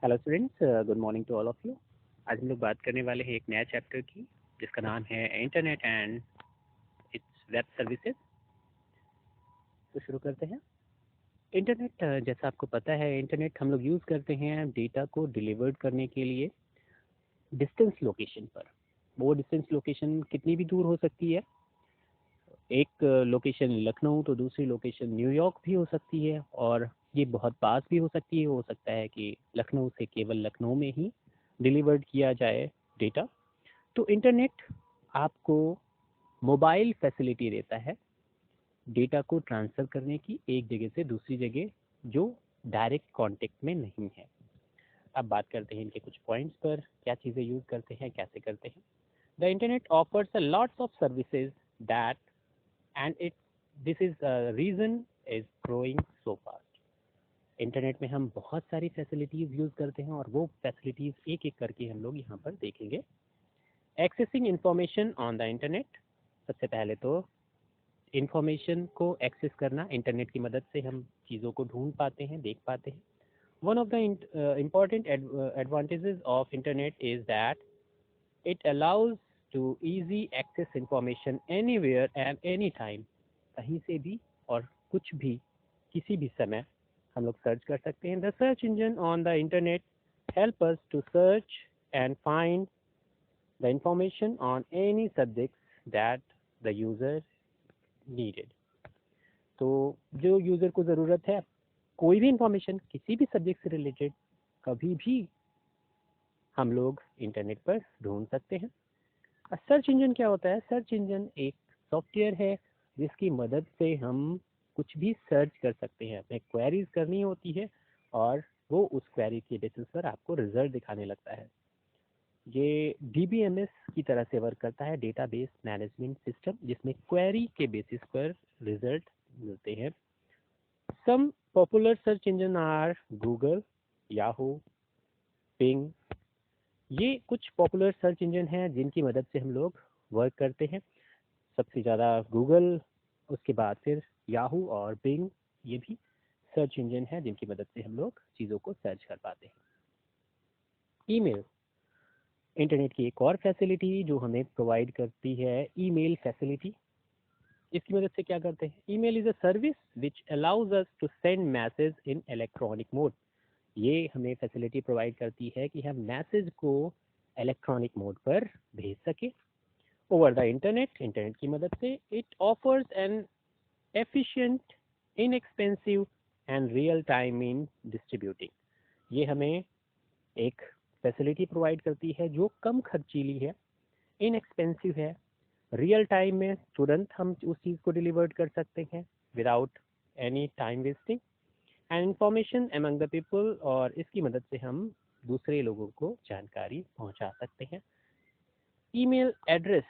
Hello students, good morning to all of you. आज हम लोग बात करने वाले हैं एक नया चैप्टर की, जिसका नाम है internet and it's web services. तो शुरू करते हैं। इंटरनेट, जैसा आपको पता है, इंटरनेट हम लोग यूज़ करते हैं डेटा को डिलीवर्ड करने के लिए डिस्टेंस लोकेशन पर। वो डिस्टेंस लोकेशन कितनी भी दूर हो सकती है। एक लोकेशन लखनऊ तो दूसरी लोकेशन न्यूयॉर्क भी हो सकती है, और ये बहुत पास भी हो सकती है। हो सकता है कि लखनऊ से केवल लखनऊ में ही डिलीवर्ड किया जाए डेटा। तो इंटरनेट आपको मोबाइल फैसिलिटी देता है डेटा को ट्रांसफ़र करने की, एक जगह से दूसरी जगह, जो डायरेक्ट कांटेक्ट में नहीं है। अब बात करते हैं इनके कुछ पॉइंट्स पर, क्या चीज़ें यूज़ करते हैं, कैसे करते हैं। The internet offers a lots of services that and it this is reason is growing so fast. Internet में हम बहुत सारी फैसिलिटीज़ यूज़ करते हैं, और वो फैसिलिटीज़ एक एक करके हम लोग यहाँ पर देखेंगे। Accessing information on the internet. सबसे पहले तो इंफॉर्मेशन को एक्सेस करना, इंटरनेट की मदद से हम चीज़ों को ढूंढ पाते हैं, देख पाते हैं। One of the important advantages of internet is that it allows to easy access information anywhere and any time. कहीं से भी और कुछ भी, किसी भी समय हम लोग सर्च कर सकते हैं। The search engine on the internet help us to search and find the information on any subjects that the user needed। तो जो यूज़र को ज़रूरत है, कोई भी इंफॉर्मेशन किसी भी सब्जेक्ट से रिलेटेड, कभी भी हम लोग इंटरनेट पर ढूंढ सकते हैं। सर्च इंजन क्या होता है? सर्च इंजन एक सॉफ्टवेयर है जिसकी मदद से हम कुछ भी सर्च कर सकते हैं। हमें क्वेरीज करनी होती है, और वो उस क्वेरी के बेसिस पर आपको रिजल्ट दिखाने लगता है। ये DBMS की तरह से वर्क करता है, डेटाबेस मैनेजमेंट सिस्टम, जिसमें क्वेरी के बेसिस पर रिजल्ट मिलते हैं। Some popular search engine are Google, Yahoo, Bing. ये कुछ पॉपुलर सर्च इंजन हैं जिनकी मदद से हम लोग वर्क करते हैं। सबसे ज़्यादा गूगल, उसके बाद फिर याहू और पिंग। ये भी सर्च इंजन है जिनकी मदद से हम लोग चीज़ों को सर्च कर पाते हैं। ईमेल, इंटरनेट की एक और फैसिलिटी जो हमें प्रोवाइड करती है, ईमेल फैसिलिटी। इसकी मदद से क्या करते हैं? Email is a service which allows us to send message in electronic mode. ये हमें फैसिलिटी प्रोवाइड करती है कि हम मैसेज को इलेक्ट्रॉनिक मोड पर भेज सके ओवर द इंटरनेट। इंटरनेट की मदद से it offers N efficient, inexpensive and real time in distributing. ये हमें एक फैसिलिटी प्रोवाइड करती है जो कम खर्चीली है, इनएक्सपेंसिव है, रियल टाइम में तुरंत हम उस चीज़ को डिलीवर्ड कर सकते हैं without any time wasting and information among the people. और इसकी मदद से हम दूसरे लोगों को जानकारी पहुंचा सकते हैं। ईमेल एड्रेस,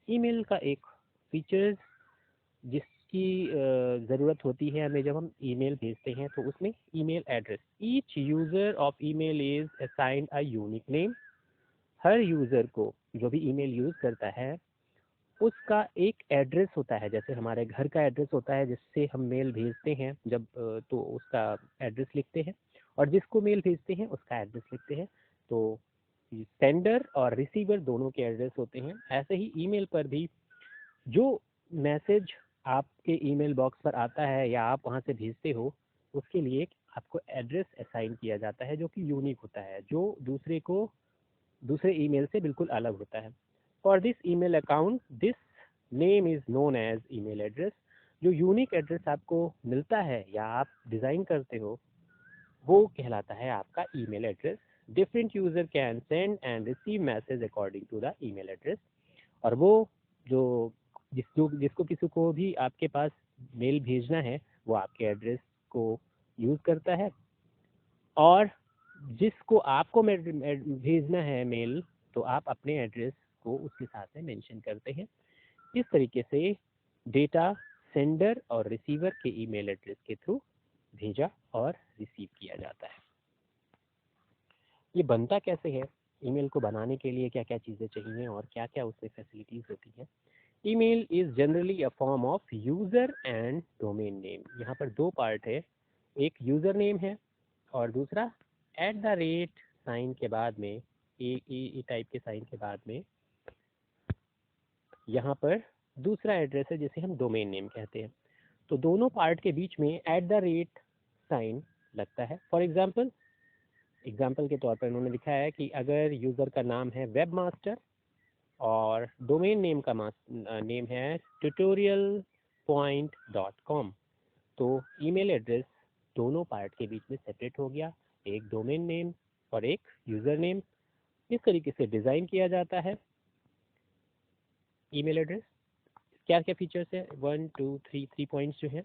ईमेल का एक फीचर्स जिसकी ज़रूरत होती है हमें जब हम ईमेल भेजते हैं, तो उसमें email address. Each user of email is assigned a unique name. Her user को, जो भी ईमेल यूज़ करता है, उसका एक एड्रेस होता है। जैसे हमारे घर का एड्रेस होता है जिससे हम मेल भेजते हैं, जब तो उसका एड्रेस लिखते हैं, और जिसको मेल भेजते हैं उसका एड्रेस लिखते हैं। तो सेंडर और रिसीवर दोनों के एड्रेस होते हैं। ऐसे ही ईमेल पर भी जो मैसेज आपके ईमेल बॉक्स पर आता है या आप वहां से भेजते हो, उसके लिए आपको एड्रेस असाइन किया जाता है, जो कि यूनिक होता है, जो दूसरे ईमेल से बिल्कुल अलग होता है। For this email account this name is known as email address. जो यूनिक एड्रेस आपको मिलता है या आप डिज़ाइन करते हो, वो कहलाता है आपका email address. Different user can send and receive message according to the email address. और वो जो जिसको किसी को भी आपके पास मेल भेजना है, वो आपके एड्रेस को यूज़ करता है, और जिसको आपको भेजना है मेल, तो आप अपने एड्रेस को उसके साथ में मेंशन करते हैं। इस तरीके से डेटा सेंडर और रिसीवर के ईमेल एड्रेस के थ्रू भेजा और रिसीव किया जाता है। ये बनता कैसे है? ईमेल को बनाने के लिए क्या क्या चीज़ें चाहिए और क्या क्या उसमें फैसिलिटीज़ होती हैं? Email is generally a form of user and domain name. यहाँ पर दो पार्ट है, एक यूज़र नेम है और दूसरा साइन के बाद में ए टाइप के साइन के बाद में यहाँ पर दूसरा एड्रेस है जिसे हम डोमेन नेम कहते हैं। तो दोनों पार्ट के बीच में साइन लगता है। फॉर एग्जाम्पल के तौर पर उन्होंने लिखा है कि अगर यूज़र का नाम है वेब मास्टर और डोमेन नेम का नेम है tutorialpoint.com, तो ईमेल एड्रेस दोनों पार्ट के बीच में सेपरेट हो गया, एक डोमेन नेम और एक यूज़र नेम। इस तरीके से डिज़ाइन किया जाता है ईमेल एड्रेस। क्या क्या फीचर्स है? 1 2 3 पॉइंट्स जो है।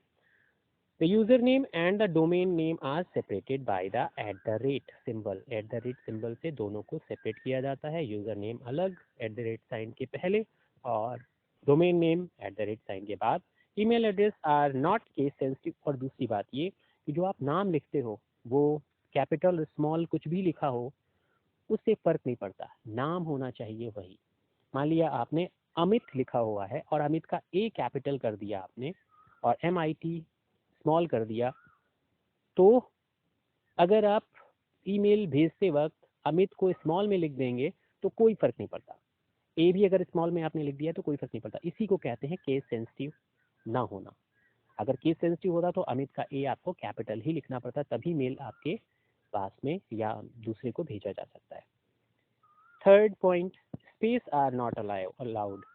The user name and the domain name are separated by the symbol. Symbol से दोनों को सेपरेट किया जाता है। यूजर नेम अलग साइन के पहले और डोमेन नेम साइन के बाद। Email address are not case sensitive. और दूसरी बात ये कि जो आप नाम लिखते हो वो कैपिटल स्मॉल कुछ भी लिखा हो उससे फर्क नहीं पड़ता, नाम होना चाहिए वही। मान लिया आपने अमित लिखा हुआ है और अमित का ए कैपिटल कर दिया आपने और MIT स्मॉल कर दिया, तो अगर आप ईमेल भेजते वक्त अमित को स्मॉल में लिख देंगे तो कोई फर्क नहीं पड़ता। ए भी अगर स्मॉल में आपने लिख दिया तो कोई फर्क नहीं पड़ता। इसी को कहते हैं केस सेंसिटिव ना होना। अगर केस सेंसिटिव होता तो अमित का ए आपको कैपिटल ही लिखना पड़ता, तभी मेल आपके पास में या दूसरे को भेजा जा सकता है। Third point, space are not allowed.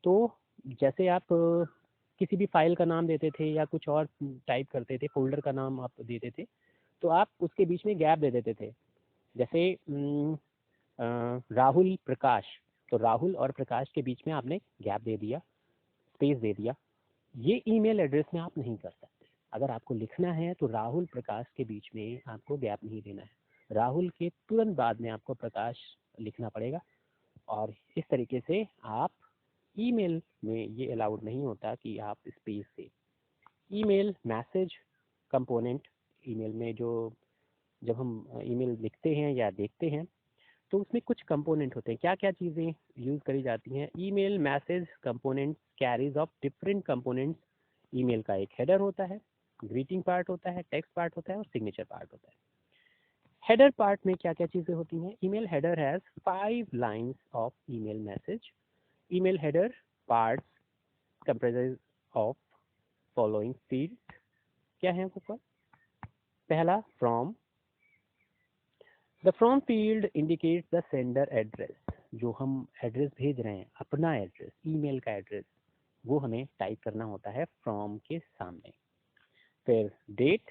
तो जैसे आप किसी भी फाइल का नाम देते थे या कुछ और टाइप करते थे, फोल्डर का नाम आप देते थे, तो आप उसके बीच में गैप दे देते थे। जैसे राहुल प्रकाश, तो राहुल और प्रकाश के बीच में आपने गैप दे दिया, स्पेस दे दिया। ये ईमेल एड्रेस में आप नहीं कर सकते। अगर आपको लिखना है तो राहुल प्रकाश के बीच में आपको गैप नहीं देना है, राहुल के तुरंत बाद में आपको प्रकाश लिखना पड़ेगा। और इस तरीके से आप ईमेल में ये अलाउड नहीं होता कि आप स्पेस से। ईमेल मैसेज कंपोनेंट, ईमेल में जो जब हम ईमेल लिखते हैं या देखते हैं तो उसमें कुछ कंपोनेंट होते हैं। क्या क्या चीज़ें यूज़ करी जाती हैं? Email message component carries of different components. Email का एक हेडर होता है, ग्रीटिंग पार्ट होता है, टेक्स्ट पार्ट होता है और सिग्नेचर पार्ट होता है। हेडर पार्ट में क्या क्या चीज़ें होती हैं? Email header has 5 lines of email message. Email header parts comprises of following fields। क्या है ऊपर? पहला from। The from field indicates the sender address। जो हम एड्रेस भेज रहे हैं, अपना एड्रेस, ईमेल का एड्रेस, वो हमें टाइप करना होता है from के सामने। फिर date,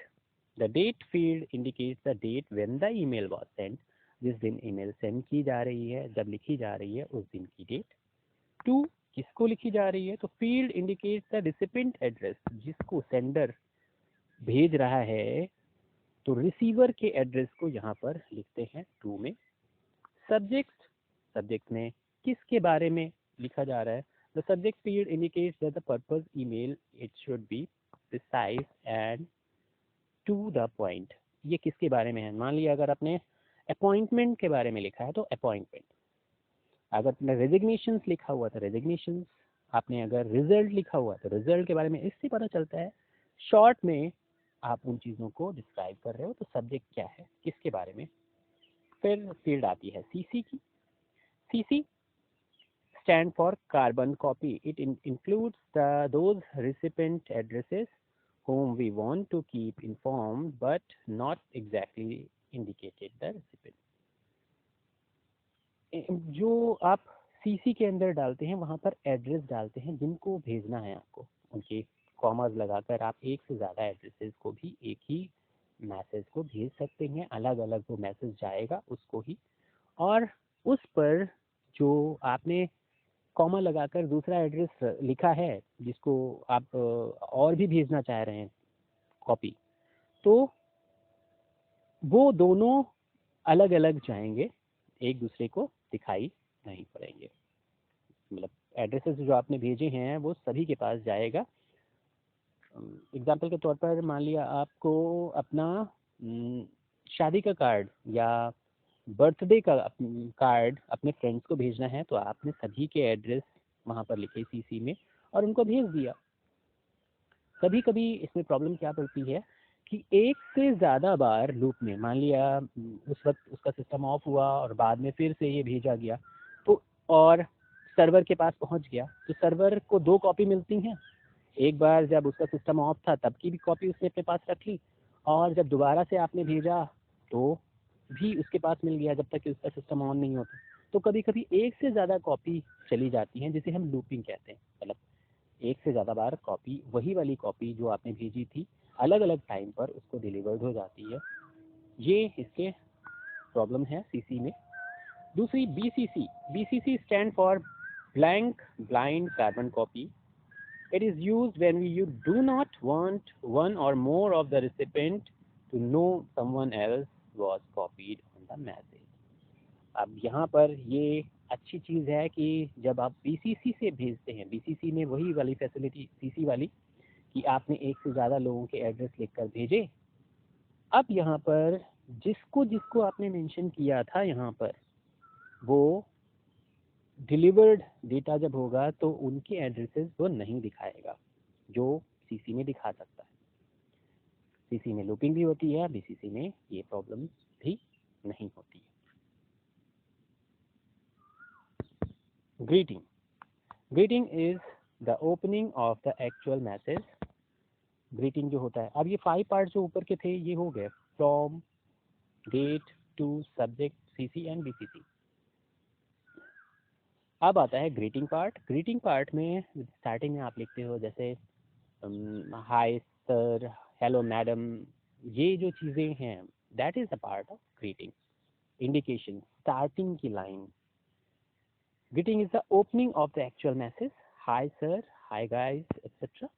the date field indicates the date when the email was sent। जिस दिन ईमेल सेंड की जा रही है, जब लिखी जा रही है उस दिन की डेट। टू, किसको लिखी जा रही है? तो field indicates the recipient address, जिसको सेंडर भेज रहा है तो रिसीवर के एड्रेस को यहाँ पर लिखते हैं टू में। सब्जेक्ट में किसके बारे में लिखा जा रहा है? The subject field indicates that the purpose email it should be precise and to the point. ये किसके बारे में है? मान लिया अगर आपने अपॉइंटमेंट के बारे में लिखा है तो अपॉइंटमेंट, अगर आपने रेजिग्नेशन लिखा हुआ था रेजिग्नेशन, आपने अगर रिजल्ट लिखा हुआ तो रिजल्ट के बारे में। इससे पता चलता है शॉर्ट में आप उन चीज़ों को डिस्क्राइब कर रहे हो तो सब्जेक्ट क्या है, किसके बारे में। फिर फील्ड आती है सीसी की। CC stand for carbon copy. It includes those recipient addresses whom we want to keep informed but not exactly indicated the recipient। जो आप सीसी के अंदर डालते हैं वहाँ पर एड्रेस डालते हैं जिनको भेजना है आपको, उनके कॉमर्स लगाकर आप एक से ज़्यादा एड्रेसेस को भी एक ही मैसेज को भेज सकते हैं। अलग अलग वो मैसेज जाएगा उसको ही, और उस पर जो आपने कॉमा लगाकर दूसरा एड्रेस लिखा है जिसको आप और भी भेजना चाह रहे हैं कॉपी, तो वो दोनों अलग अलग जाएंगे, एक दूसरे को दिखाई नहीं पड़ेंगे। मतलब एड्रेसेस जो आपने भेजे हैं वो सभी के पास जाएगा। एग्जाम्पल के तौर पर मान लिया आपको अपना शादी का कार्ड या बर्थडे का कार्ड अपने फ्रेंड्स को भेजना है तो आपने सभी के एड्रेस वहाँ पर लिखे सीसी में और उनको भेज दिया। कभी कभी इसमें प्रॉब्लम क्या पड़ती है कि एक से ज़्यादा बार लूप में, मान लिया उस वक्त उसका सिस्टम ऑफ हुआ और बाद में फिर से ये भेजा गया तो, और सर्वर के पास पहुंच गया, तो सर्वर को 2 कॉपी मिलती हैं। एक बार जब उसका सिस्टम ऑफ था तब की भी कॉपी उसने अपने पास रख ली, और जब दोबारा से आपने भेजा तो भी उसके पास मिल गया, जब तक कि उसका सिस्टम ऑन नहीं होता। तो कभी कभी एक से ज़्यादा कॉपी चली जाती हैं, जिसे हम लूपिंग कहते हैं। मतलब एक से ज़्यादा बार कॉपी, वही वाली कॉपी जो आपने भेजी थी, अलग अलग टाइम पर उसको डिलीवर्ड हो जाती है। ये इसके प्रॉब्लम है सीसी में। दूसरी BCC. BCC stand for blank blind carbon copy. It is used when you do not want one or more of the recipient to know someone else was copied on the message. अब यहाँ पर ये अच्छी चीज़ है कि जब आप BCC से भेजते हैं, बीसीसी में वही वाली फैसिलिटी सीसी वाली कि आपने एक से ज़्यादा लोगों के एड्रेस लिखकर भेजे। अब यहाँ पर जिसको जिसको आपने मेंशन किया था यहाँ पर, वो डिलीवर्ड डेटा जब होगा तो उनके एड्रेसेस वो नहीं दिखाएगा जो सीसी में दिखा सकता है। सीसी में लूपिंग भी होती है, बीसीसी में ये प्रॉब्लम भी नहीं होती है। Greeting. Greeting is the opening of the actual message. Greeting जो होता है, अब ये 5 पार्ट जो ऊपर के थे ये हो गए, from, date, to, subject, CC and BCC. अब आता है ग्रीटिंग पार्ट. ग्रीटिंग पार्ट में स्टार्टिंग में आप लिखते हो जैसे हाय सर, हेलो मैडम, ये जो चीज़ें हैं that is the part of greeting. Indication, starting की line. Greeting is the opening of the actual message, hi sir, hi guys, etcetera.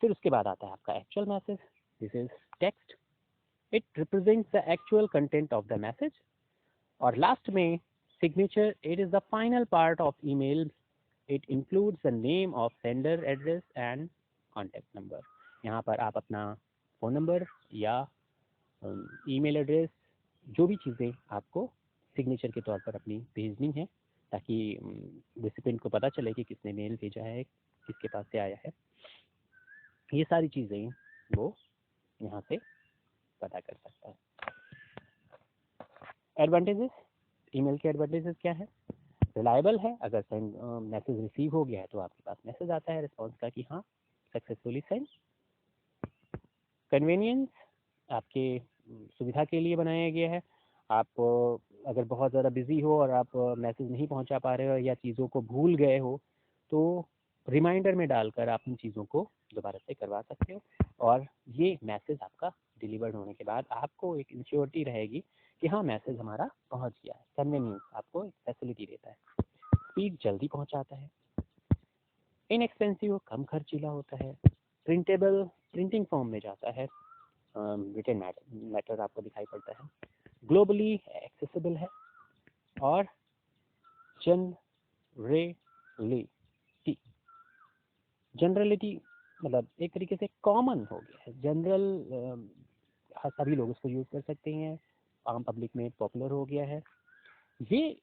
फिर उसके बाद आता है आपका actual message. This is text. It represents the actual content of the message. और last में signature. It is the final part of email. It includes the name of sender, address and contact number. यहाँ पर आप अपना phone number या email address, जो भी चीज़ें आपको सिग्नेचर के तौर पर अपनी भेजनी है, ताकि रिसिपेंट को पता चले कि किसने मेल भेजा है, किसके पास से आया है, ये सारी चीज़ें वो यहाँ से पता कर सकता है. एडवांटेजेस. ईमेल के एडवांटेजेस क्या है? रिलायबल है. अगर सेंड मैसेज रिसीव हो गया है तो आपके पास मैसेज आता है रिस्पॉन्स का कि हाँ सक्सेसफुली सेंड. कन्वीनियंस, आपके सुविधा के लिए बनाया गया है. आप अगर बहुत ज़्यादा बिजी हो और आप मैसेज नहीं पहुंचा पा रहे हो या चीज़ों को भूल गए हो तो रिमाइंडर में डालकर आप उन चीज़ों को दोबारा से करवा सकते हो, और ये मैसेज आपका डिलीवर्ड होने के बाद आपको एक इंश्योरिटी रहेगी कि हाँ मैसेज हमारा पहुंच गया है. कन्वीनियंस आपको एक फैसिलिटी देता है. स्पीड, जल्दी पहुंचाता है. इनएक्सपेंसिव, कम खर्चीला होता है. प्रिंटेबल, प्रिंटिंग फॉर्म में जाता है. रिटन मैटर आपको दिखाई पड़ता है. ग्लोबली एक्सेसिबल है. और जनरेलिटी. जनरलिटी मतलब एक तरीके से कॉमन हो गया है. जनरल, सभी लोग इसको यूज़ कर सकते हैं, आम पब्लिक में पॉपुलर हो गया है. ये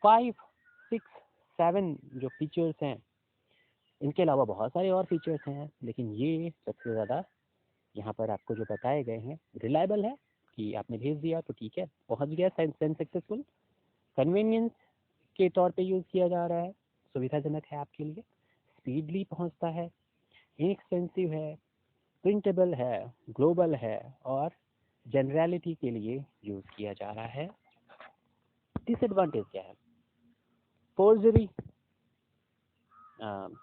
5, 6, 7 जो फीचर्स हैं, इनके अलावा बहुत सारे और फीचर्स हैं, लेकिन ये सबसे ज़्यादा यहाँ पर आपको जो बताए गए हैं. रिलायबल है कि आपने भेज दिया तो ठीक है, पहुँच गया, सेंड सक्सेसफुल. कन्वीनियंस के तौर पे यूज़ किया जा रहा है, सुविधाजनक है आपके लिए. स्पीडली पहुँचता है. इनएक्सपेंसिव है. प्रिंटेबल है. ग्लोबल है. और जनरलिटी के लिए यूज़ किया जा रहा है. डिसएडवांटेज क्या है? फोर्जरी,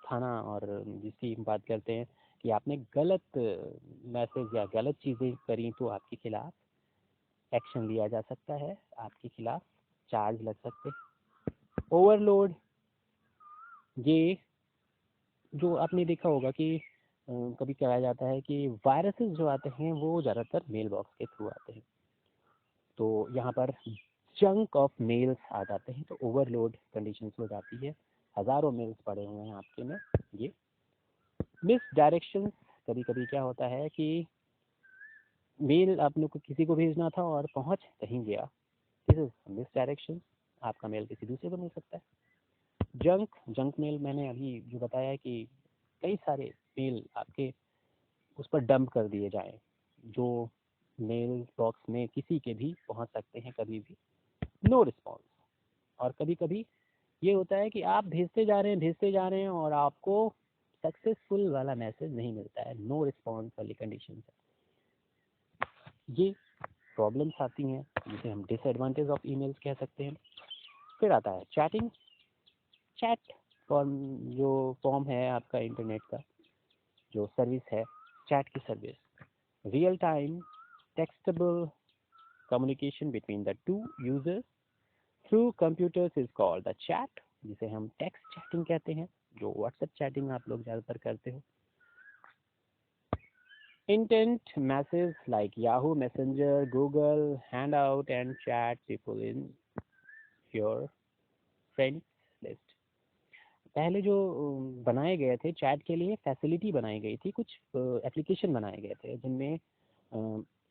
थाना और जिसकी हम बात करते हैं कि आपने गलत मैसेज या गलत चीज़ें करी तो आपके खिलाफ एक्शन लिया जा सकता है, आपके खिलाफ चार्ज लग सकते हैं. ओवरलोड, ये जो आपने देखा होगा कि कभी कहा जाता है कि वायरसेस जो आते हैं वो ज़्यादातर मेल बॉक्स के थ्रू आते हैं, तो यहाँ पर चंक ऑफ मेल्स आ जाते हैं, तो ओवरलोड कंडीशंस हो जाती है. हज़ारों मेल्स पड़े हुए हैं आपके में. ये मिस डायरेक्शंस, कभी कभी क्या होता है कि मेल आपने को किसी को भेजना था और पहुंच कहीं गया. This is miss direction. आपका मेल किसी दूसरे को मिल सकता है. जंक मेल, मैंने अभी जो बताया है कि कई सारे मेल आपके उस पर डंप कर दिए जाएं, जो मेल बॉक्स में किसी के भी पहुंच सकते हैं कभी भी। No response. और कभी कभी ये होता है कि आप भेजते जा रहे हैं और आपको सक्सेसफुल वाला मैसेज नहीं मिलता है, नो रिस्पॉन्स वाली कंडीशन है। ये प्रॉब्लम्स आती हैं जिसे हम डिसएडवांटेज ऑफ ईमेल्स कह सकते हैं। फिर आता है चैटिंग। चैट फॉर्म, जो फॉर्म है आपका इंटरनेट का, जो सर्विस है चैट की service, real time textable communication between the two users through computers is called the chat, जिसे हम टेक्स्ट चैटिंग कहते हैं, जो व्हाट्सएप चैटिंग आप लोग ज़्यादातर करते हो। Intent messages like Yahoo Messenger, Google Hangout and chat people in your friends list. पहले जो बनाए गए थे चैट के लिए फैसिलिटी बनाई गई थी, कुछ एप्लीकेशन बनाए गए थे जिनमें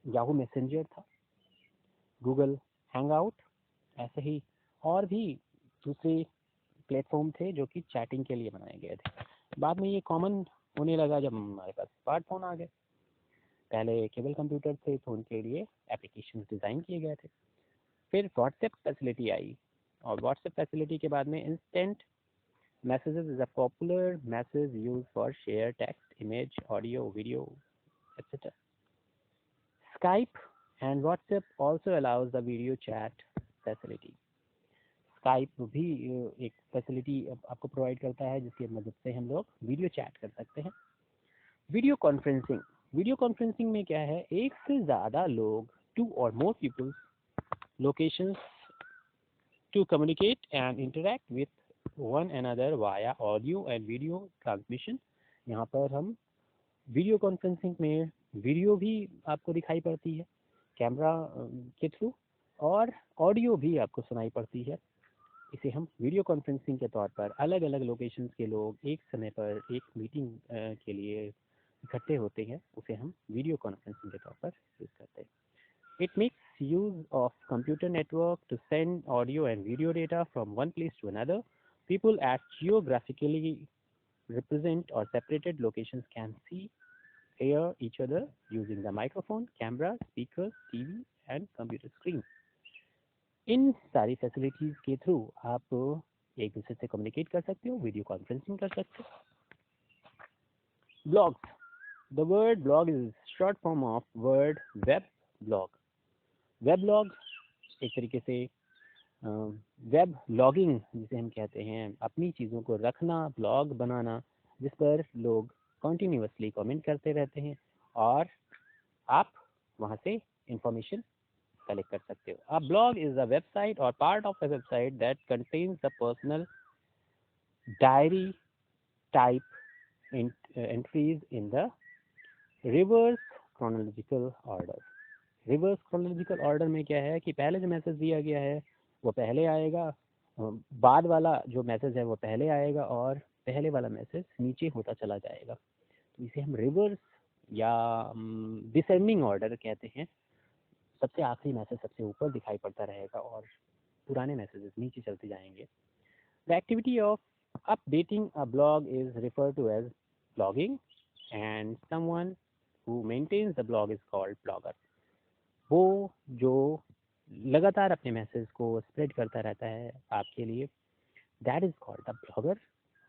याहू मैसेंजर था, गूगल हैंगआउट, ऐसे ही और भी दूसरे प्लेटफॉर्म थे जो कि चैटिंग के लिए बनाए गए थे। बाद में ये कॉमन होने लगा जब हमारे पास स्मार्टफोन आ गए। पहले केबल कंप्यूटर थे तो उनके लिए एप्लीकेशन डिज़ाइन किए गए थे। फिर व्हाट्सएप फैसिलिटी आई और व्हाट्सएप फैसिलिटी के बाद में instant messages is a popular message use for share text, image, audio, video etc. Skype and WhatsApp also allows the video chat facility. Skype भी एक फैसिलिटी आपको प्रोवाइड करता है जिसकी मदद से हम लोग वीडियो चैट कर सकते हैं। Video conferencing. वीडियो कॉन्फ्रेंसिंग में क्या है, एक से ज़्यादा लोग, टू और मोर peoples locations to communicate and interact with one another via audio and video transmission। यहाँ पर हम वीडियो कॉन्फ्रेंसिंग में वीडियो भी आपको दिखाई पड़ती है कैमरा के थ्रू और ऑडियो भी आपको सुनाई पड़ती है। इसे हम वीडियो कॉन्फ्रेंसिंग के तौर पर अलग अलग लोकेशंस के लोग एक समय पर एक मीटिंग के लिए इकट्ठे होते हैं, उसे हम वीडियो कॉन्फ्रेंसिंग के तौर पर यूज़ करते हैं। It makes use of computer network to send audio and video data from one place to another. People at geographically represent or separated locations can see, hear each other using the microphone, camera, speakers, TV and computer screen. इन सारी facilities के through आप एक दूसरे से communicate कर सकते हो, video conferencing कर सकते हो। Blogs. The word blog is short form of word web blog. Web blog एक तरीके से वेब लॉगिंग जिसे हम कहते हैं, अपनी चीज़ों को रखना, ब्लॉग बनाना, जिस पर लोग कॉन्टीन्यूसली कमेंट करते रहते हैं और आप वहाँ से इंफॉर्मेशन कलेक्ट कर सकते हो। A blog is a website और part of a website that contains the personal diary type entries in the reverse chronological order. Reverse chronological order में क्या है कि पहले जो मैसेज दिया गया है वो पहले आएगा, बाद वाला जो मैसेज है वो पहले आएगा और पहले वाला मैसेज नीचे होता चला जाएगा। तो इसे हम रिवर्स या डिसेंडिंग ऑर्डर कहते हैं। सबसे आखिरी मैसेज सबसे ऊपर दिखाई पड़ता रहेगा और पुराने मैसेजेस नीचे चलते जाएंगे। The activity of updating a blog is referred to as blogging and someone who maintains the blog is called blogger. वो जो लगातार अपने मैसेज को स्प्रेड करता रहता है आपके लिए, that is called the blogger.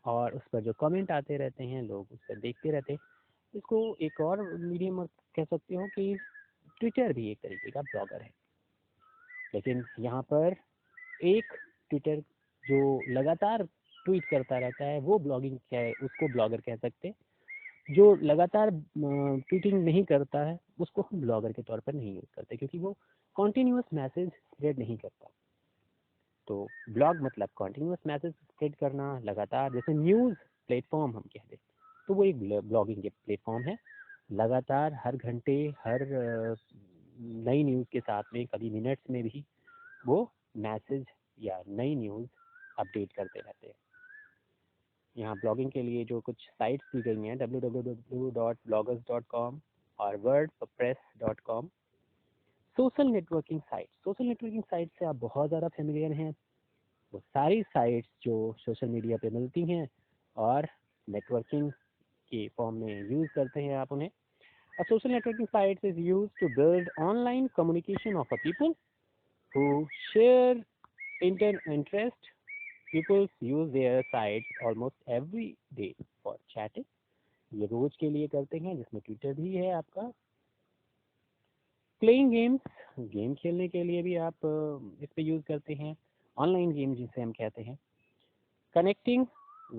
और उस पर जो कमेंट आते रहते हैं, लोग उस पर देखते रहते हैं। इसको एक और मीडियम कह सकते हो कि ट्विटर भी एक तरीके का ब्लॉगर है, लेकिन यहाँ पर एक ट्विटर जो लगातार ट्वीट करता रहता है वो ब्लॉगिंग क्या है, उसको ब्लॉगर कह सकते हैं। जो लगातार ट्वीटिंग नहीं करता है उसको हम ब्लॉगर के तौर पर नहीं यूज़ करते, क्योंकि वो कॉन्टीन्यूस मैसेज स्प्रेड नहीं करता। तो ब्लॉग मतलब कॉन्टीन्यूस मैसेज स्प्रेड करना लगातार, जैसे न्यूज़ प्लेटफॉर्म हम कह दें तो वो एक ब्लॉगिंग के प्लेटफॉर्म है। लगातार हर घंटे हर नई न्यूज़ के साथ में, कभी मिनट्स में भी वो मैसेज या नई न्यूज़ अपडेट करते रहते हैं। यहाँ ब्लॉगिंग के लिए जो कुछ साइट्स दी गई हैं www.bloggers.com और wordpress.com। सोशल नेटवर्किंग साइट से आप बहुत ज़्यादा फेमिलियर हैं। वो सारी साइट्स जो सोशल मीडिया पे मिलती हैं और नेटवर्किंग के फॉर्म में यूज़ करते हैं आप उन्हें। A social networking site is used to build online communication of a people who share interest. People use their sites almost every day for chatting. ये रोज के लिए करते हैं, जिसमें ट्विटर भी है आपका. प्लेइंग गेम्स, गेम खेलने के लिए भी आप इस पे यूज़ करते हैं. ऑनलाइन गेम जिसे हम कहते हैं. Connecting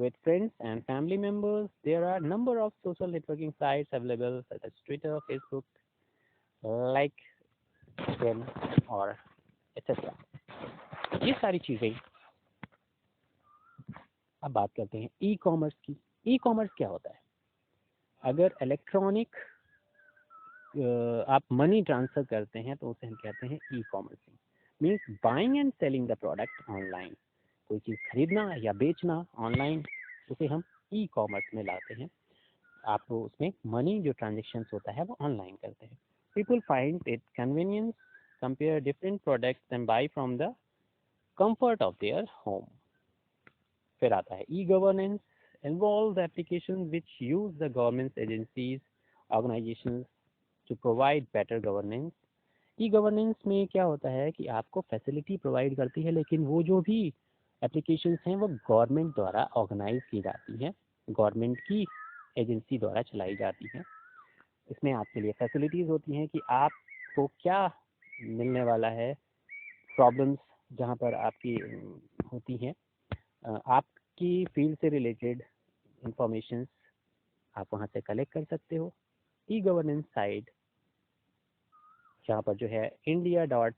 with friends and family members, there are number of social networking sites available such as Twitter, Facebook, like them और etc. ये सारी चीज़ें. अब बात करते हैं ई कॉमर्स की. ई कॉमर्स क्या होता है? अगर इलेक्ट्रॉनिक आप मनी ट्रांसफ़र करते हैं तो उसे हम कहते हैं E commercing. Means buying and selling the product online. कोई चीज़ खरीदना या बेचना ऑनलाइन, उसे हम ई कॉमर्स में लाते हैं. आप उसमें मनी जो ट्रांजेक्शन्स होता है वो ऑनलाइन करते हैं. People find it convenience, compare different products and by from the comfort of their home. फिर आता है e governance. involves applications which use the government's agencies, organizations to provide better governance. E governance में क्या होता है कि आपको facility provide करती है, लेकिन वो जो भी एप्लीकेशंस हैं वो गवर्नमेंट द्वारा ऑर्गेनाइज की जाती हैं, गवर्नमेंट की एजेंसी द्वारा चलाई जाती हैं. इसमें आपके लिए फैसिलिटीज़ होती हैं कि आपको क्या मिलने वाला है. प्रॉब्लम्स जहाँ पर आपकी होती हैं, आपकी फील्ड से रिलेटेड इंफॉर्मेशंस आप वहाँ से कलेक्ट कर सकते हो. ई गवर्नेंस साइट जहाँ पर जो है india.gov.in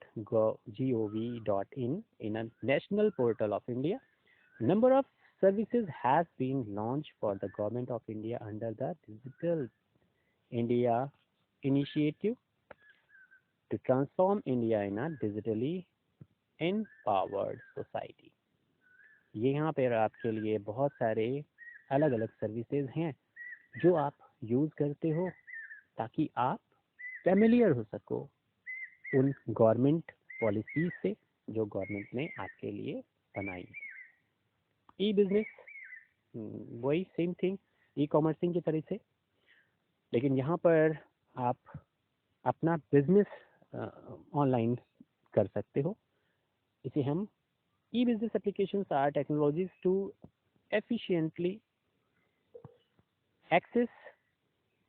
in a national portal of India. Number of services has been launched for the government of India under the Digital India initiative to transform India in a digitally empowered society. ये यहाँ पर आपके लिए बहुत सारे अलग अलग services हैं जो आप यूज़ करते हो ताकि आप फेमिलियर हो सको उन गवर्नमेंट पॉलिसीज से जो गवर्नमेंट ने आपके लिए बनाई है. ई बिजनेस वही सेम थिंग, ई कॉमर्सिंग की तरह से, लेकिन यहाँ पर आप अपना बिजनेस ऑनलाइन कर सकते हो. इसे हम E business applications are technologies to efficiently access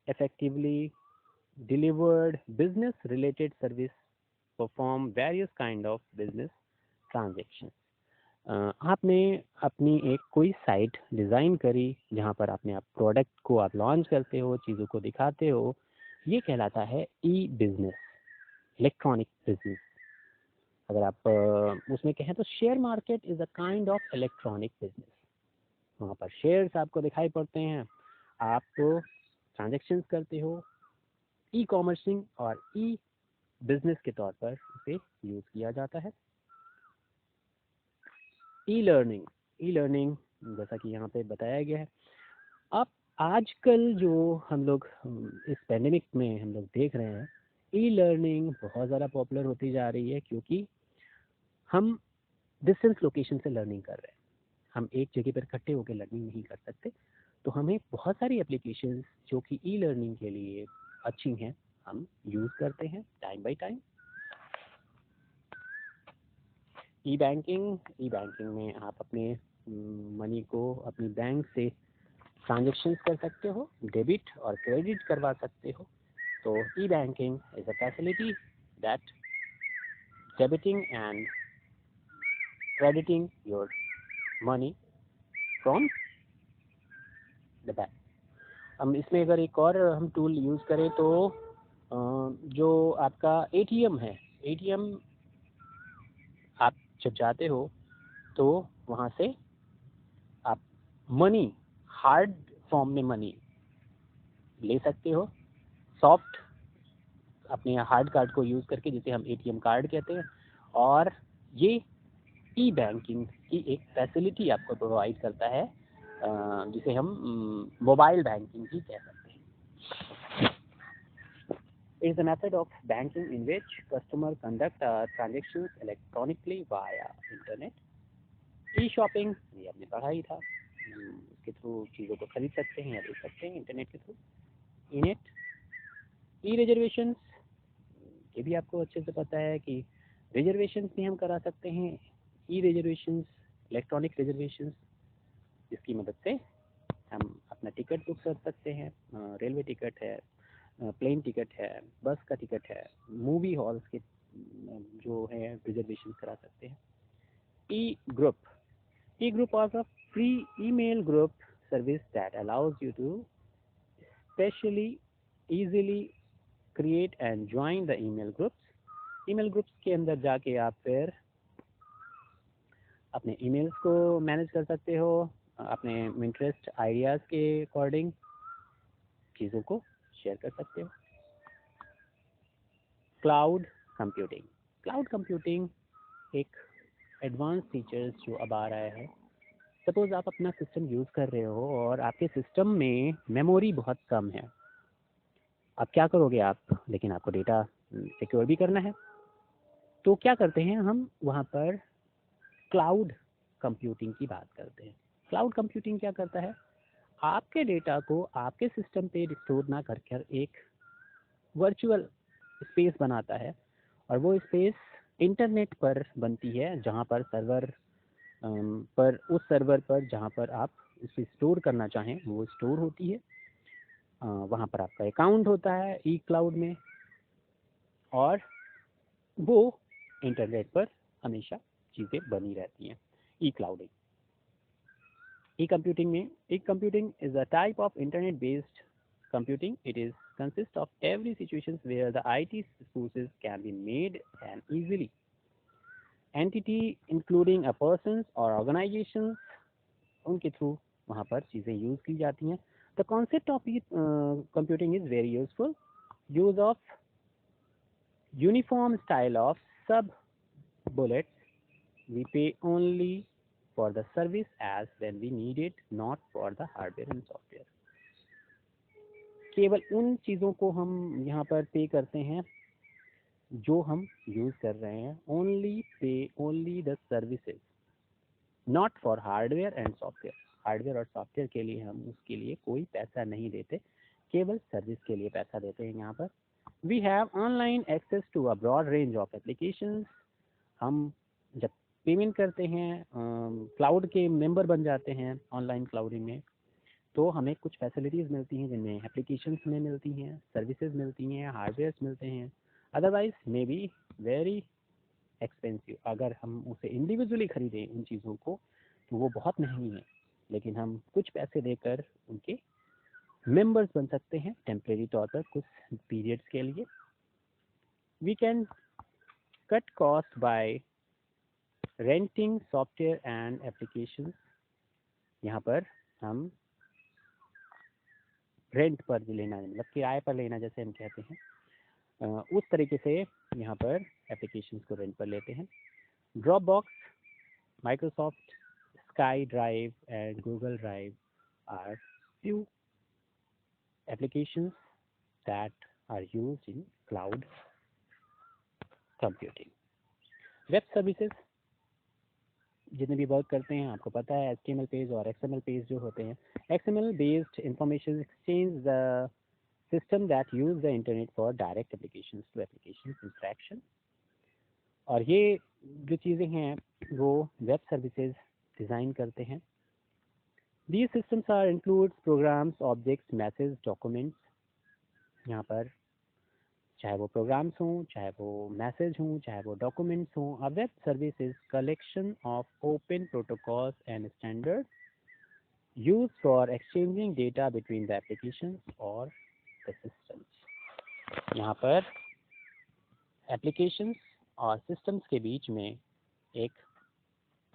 effectively delivered business related service, perform various kind of business transactions. आपने अपनी एक कोई साइट डिज़ाइन करी जहाँ पर आपने आप प्रोडक्ट को आप लॉन्च करते हो, चीज़ों को दिखाते हो. ये कहलाता है ई बिजनेस, इलेक्ट्रॉनिक बिजनेस. अगर आप उसमें कहें तो share market is a kind of electronic business. वहाँ पर शेयर्स आपको दिखाई पड़ते हैं, आप ट्रांजेक्शन्स करते हो. ई कॉमर्सिंग और ई बिजनेस के तौर पर इसे यूज़ किया जाता है. ई लर्निंग, ई लर्निंग जैसा कि यहाँ पे बताया गया है. अब आजकल जो हम लोग इस पैंडेमिक में हम लोग देख रहे हैं, ई लर्निंग बहुत ज़्यादा पॉपुलर होती जा रही है क्योंकि हम डिस्टेंस लोकेशन से लर्निंग कर रहे हैं. हम एक जगह पर इकट्ठे होकर लर्निंग नहीं कर सकते, तो हमें बहुत सारी एप्लीकेशंस जो कि ई लर्निंग के लिए अच्छी हैं हम यूज़ करते हैं time by time. E banking में आप अपने मनी को अपनी बैंक से ट्रांजेक्शन्स कर सकते हो, डेबिट और क्रेडिट करवा सकते हो. तो E banking is a facility that debiting and crediting your money from the bank. हम इसमें अगर एक और हम टूल यूज़ करें तो जो आपका एटीएम है, एटीएम आप जब जाते हो तो वहाँ से आप मनी हार्ड फॉर्म में मनी ले सकते हो, सॉफ्ट अपने हार्ड कार्ड को यूज़ करके, जिसे हम एटीएम कार्ड कहते हैं. और ये ई बैंकिंग की एक फैसिलिटी आपको प्रोवाइड करता है जिसे हम मोबाइल बैंकिंग भी कह सकते हैं. It is a method of banking in which customer conduct transactions electronically via internet. ई-शॉपिंग ये आपने पढ़ा ही था, इसके थ्रू चीज़ों को खरीद सकते हैं या बेच सकते हैं इंटरनेट के थ्रू. इनेट ई रिजर्वेशंस, ये भी आपको अच्छे से पता है कि रिजर्वेशंस भी हम करा सकते हैं, ई रिजर्वेशंस, इलेक्ट्रॉनिक रिजर्वेशंस, जिसकी मदद से हम अपना टिकट बुक कर सकते हैं। रेलवे टिकट है, प्लेन टिकट है, बस का टिकट है, मूवी हॉल्स के जो है रिजर्वेशन करा सकते हैं। E group of a free email group service that allows you to specially easily create and join the email groups. Email groups के अंदर जाके आप फिर अपने ईमेल्स को मैनेज कर सकते हो, अपने इंटरेस्ट आइडियाज़ के अकॉर्डिंग चीज़ों को शेयर कर सकते हो। क्लाउड कंप्यूटिंग एक एडवांस फीचर्स जो अब आ रहा है। सपोज आप अपना सिस्टम यूज़ कर रहे हो और आपके सिस्टम में मेमोरी बहुत कम है, अब क्या करोगे आप, लेकिन आपको डेटा सिक्योर भी करना है, तो क्या करते हैं हम वहाँ पर क्लाउड कंप्यूटिंग की बात करते हैं। क्लाउड कंप्यूटिंग क्या करता है, आपके डेटा को आपके सिस्टम पे स्टोर ना कर एक वर्चुअल स्पेस बनाता है, और वो स्पेस इंटरनेट पर बनती है, जहाँ पर उस सर्वर पर जहाँ पर आप उसे स्टोर करना चाहें वो स्टोर होती है। वहाँ पर आपका अकाउंट होता है ई क्लाउड में, और वो इंटरनेट पर हमेशा चीज़ें बनी रहती हैं। E clouding, E computing is a type of internet based computing. It is consists of every situations where the IT resources can be made and easily entity including a persons or organizations, उनके through वहाँ पर चीज़ें use की जाती हैं। The concept of computing is very useful, use of uniform style of sub bullets, we pay only for the service as when we need it, not for the hardware and software. केवल उन चीज़ों को हम यहाँ पर पे करते हैं जो हम यूज़ कर रहे हैं, only the services, not for hardware and software. Hardware और सॉफ्टवेयर के लिए हम उसके लिए कोई पैसा नहीं देते, केवल सर्विस के लिए पैसा देते हैं यहाँ पर। We have online access to a broad range of applications. हम जब पेमेंट करते हैं, क्लाउड के मेंबर बन जाते हैं ऑनलाइन क्लाउडिंग में, तो हमें कुछ फैसिलिटीज़ मिलती हैं, जिनमें एप्लीकेशंस में मिलती हैं, सर्विसेज मिलती हैं, हार्डवेयर मिलते हैं। Otherwise may be very expensive. अगर हम उसे इंडिविजुअली खरीदें उन चीज़ों को तो वो बहुत महंगी हैं, लेकिन हम कुछ पैसे देकर उनके मेंबर्स बन सकते हैं टेम्परेरी तौर पर कुछ पीरियड्स के लिए। We can cut cost by renting software and applications. यहाँ पर हम रेंट पर लेना, मतलब किराए पर लेना जैसे हम कहते हैं, उस तरीके से यहाँ पर एप्लीकेशंस को रेंट पर लेते हैं। Dropbox, Microsoft Sky Drive and Google Drive are few applications that are used in cloud computing. Web services जितने भी वर्क करते हैं, आपको पता है HTML पेज और XML पेज जो होते हैं, XML based information exchange the system that use the internet for direct applications to applications interaction. और ये जो चीज़ें हैं वो वेब सर्विसेज डिज़ाइन करते हैं। These systems are includes programs, objects, messages, documents। यहाँ पर चाहे वो प्रोग्राम्स हों, चाहे वो मैसेज हों, चाहे वो डॉक्यूमेंट्स हों, a web service is collection of open protocols and standard use for exchanging data between the applications और द सिस्टम्स। यहाँ पर एप्लीकेशंस और सिस्टम्स के बीच में एक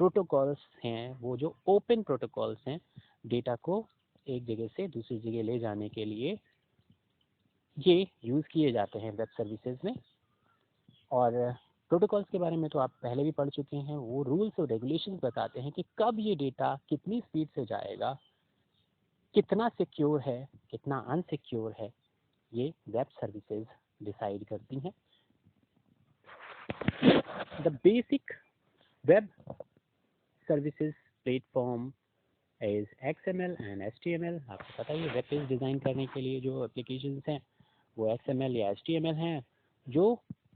प्रोटोकॉल्स हैं, वो जो ओपन प्रोटोकॉल्स हैं, डेटा को एक जगह से दूसरी जगह ले जाने के लिए ये यूज़ किए जाते हैं वेब सर्विसेज में। और प्रोटोकॉल्स के बारे में तो आप पहले भी पढ़ चुके हैं। वो रूल्स और रेगुलेशंस बताते हैं कि कब ये डेटा कितनी स्पीड से जाएगा, कितना सिक्योर है, कितना अनसिक्योर है, ये वेब सर्विसेज डिसाइड करती हैं। The basic web services platform is XML and HTML। आपको पता ही है, वेब पेज डिज़ाइन करने के लिए जो एप्लीकेशंस हैं वो XML या HTML हैं जो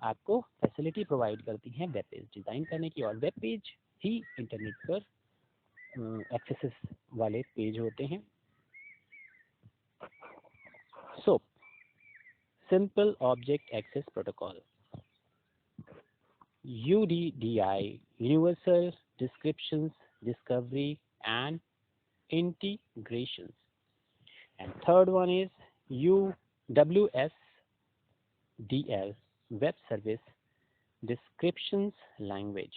आपको फैसिलिटी प्रोवाइड करती हैं वेब पेज डिज़ाइन करने की, और वेब पेज ही इंटरनेट पर एक्सेस वाले पेज होते हैं। So simple object access protocol, UDDI, Universal Descriptions, Discovery and Integrations. And third one is WSDL, Web Service Descriptions Language.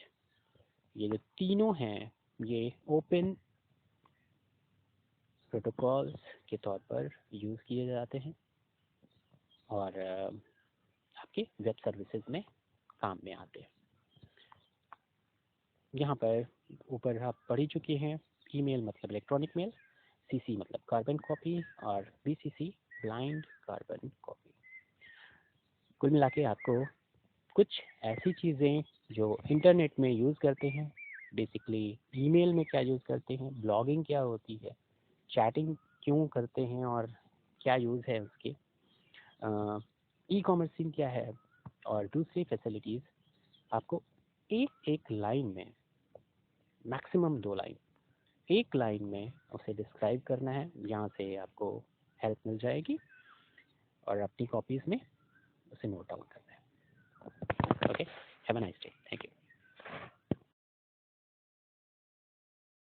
ये जो तीनों हैं ये ओपन प्रोटोकॉल्स के तौर पर यूज़ किए जाते हैं और आपके वेब सर्विसेज में काम में आते हैं। यहाँ पर ऊपर आप पढ़ ही चुके हैं, ईमेल मतलब इलेक्ट्रॉनिक मेल, CC मतलब कार्बन कॉपी और BCC ब्लाइंड कार्बन कॉपी। कुल मिला के आपको कुछ ऐसी चीज़ें जो इंटरनेट में यूज़ करते हैं, बेसिकली ईमेल में क्या यूज़ करते हैं, ब्लॉगिंग क्या होती है, चैटिंग क्यों करते हैं और क्या यूज़ है उसके, ई-कॉमर्सिंग क्या है और दूसरी फैसिलिटीज़ आपको एक एक लाइन में, मैक्सिमम 2 लाइन, एक लाइन में उसे डिस्क्राइब करना है, जहाँ से आपको हेल्प मिल जाएगी और अपनी कॉपीज़ में उसे नोट डाउन करना है। Okay, have a nice day, thank you.